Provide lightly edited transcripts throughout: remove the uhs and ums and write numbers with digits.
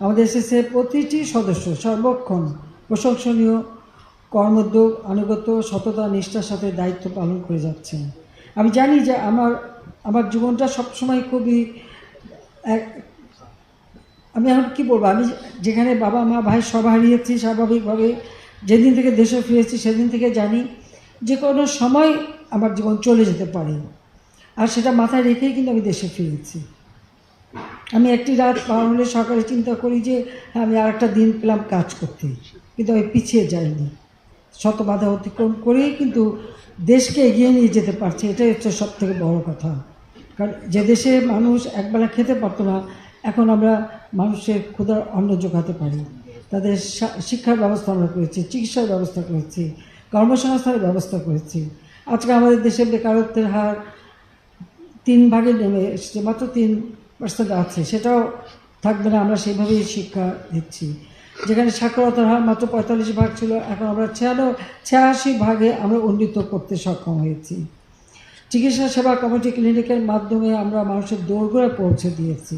আমাদের এসএসএর প্রতিটি সদস্য সর্বক্ষণ প্রশংসনীয় কর্মোদ্যোগ, আনুগত্য, সততা, নিষ্ঠার সাথে দায়িত্ব পালন করে যাচ্ছেন। আমি জানি যে আমার জীবনটা সবসময় খুবই আমি এখন কী বলবো, আমি যেখানে বাবা মা ভাই সব হারিয়েছি স্বাভাবিকভাবে, যেদিন থেকে দেশে ফিরেছি সেদিন থেকে জানি যে কোনো সময় আমার জীবন চলে যেতে পারে, আর সেটা মাথায় রেখেই কিন্তু আমি দেশে ফিরেছি। আমি একটি রাত পার হলে সকালে চিন্তা করি যে হ্যাঁ, আমি আর একটা দিন পেলাম কাজ করতে, কিন্তু আমি পিছিয়ে যাইনি। শত বাধা অতিক্রম করেই কিন্তু দেশকে এগিয়ে নিয়ে যেতে পারছে, এটাই হচ্ছে সবথেকে বড় কথা। কারণ যে দেশে মানুষ একবেলা খেতে পারতো না, এখন আমরা মানুষের ক্ষুধার অন্ন জোগাতে পারি। তাদের শিক্ষার ব্যবস্থা আমরা করেছি, চিকিৎসার ব্যবস্থা করেছি, কর্মসংস্থানের ব্যবস্থা করেছি। আজকে আমাদের দেশে বেকারত্বের হার 3 ভাগে নেমে এসেছে, মাত্র 3% আছে, সেটাও থাকবে না। আমরা সেইভাবেই শিক্ষা দিচ্ছি। যেখানে সাক্ষরতার হার মাত্র 45 ভাগ ছিল, এখন আমরা 86 ভাগে আমরা উন্নীত করতে সক্ষম হয়েছি। চিকিৎসা সেবা কমিউনিটি ক্লিনিকের মাধ্যমে আমরা মানুষের দোরগোড়ায় পৌঁছে দিয়েছি।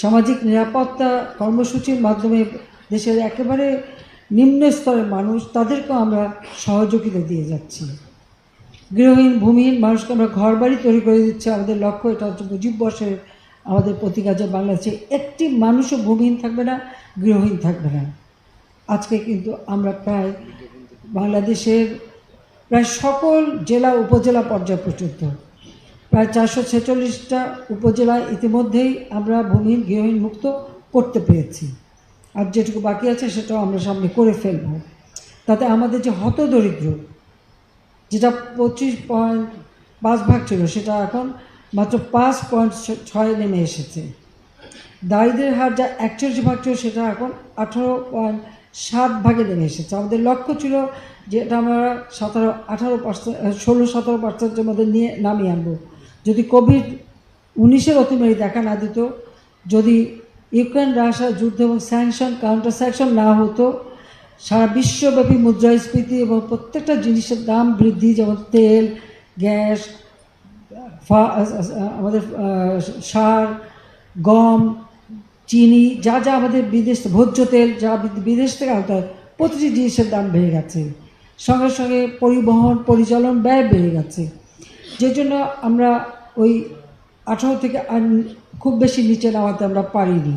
সামাজিক নিরাপত্তা কর্মসূচির মাধ্যমে দেশের একেবারে নিম্ন স্তরের মানুষ, তাদেরকেও আমরা সহযোগিতা দিয়ে যাচ্ছি। গৃহহীন ভূমিহীন মানুষকে আমরা ঘর বাড়ি তৈরি করে দিচ্ছি। আমাদের লক্ষ্য, এটা হচ্ছে 25 বছরের আমাদের প্রতিজ্ঞা যে বাংলাদেশে একটি মানুষও ভূমিহীন থাকবে না, গৃহহীন থাকবে না। আজকে কিন্তু আমরা প্রায় বাংলাদেশের প্রায় সকল জেলা উপজেলা পর্যায় পর্যন্ত প্রায় 446টা উপজেলায় ইতিমধ্যেই আমরা ভূমিহীন গৃহহীন মুক্ত করতে পেরেছি। আর যেটুকু বাকি আছে সেটাও আমরা সামনে করে ফেলব। তাতে আমাদের যে হতদরিদ্র, যেটা 25.5 ভাগ ছিল, সেটা এখন মাত্র 5.6 নেমে এসেছে। দারিদ্রের হার যা 41 ভাগ ছিল, সেটা এখন 18.7 ভাগে নেমে এসেছে। আমাদের লক্ষ্য ছিল যে এটা আমরা 16-17% মধ্যে নিয়ে নামিয়ে আনবো, যদি কোভিড-19 অতিমারি দেখা না দিত, যদি ইউক্রেন রাশিয়া যুদ্ধ এবং স্যাংশন কাউন্টার স্যাংশন না হতো, সারা বিশ্বব্যাপী মুদ্রাস্ফীতি এবং প্রত্যেকটা জিনিসের দাম বৃদ্ধি, যেমন তেল, গ্যাস, আমাদের সার, গম, চিনি, যা যা আমাদের ভোজ্য তেল যা বিদেশ থেকে আনতে হয়, প্রতিটি জিনিসের দাম বেড়ে গেছে। সঙ্গে সঙ্গে পরিবহন পরিচালন ব্যয় বেড়ে গেছে, যে জন্য আমরা ওই 18 থেকে আর খুব বেশি নিচে নামাতে আমরা পারিনি।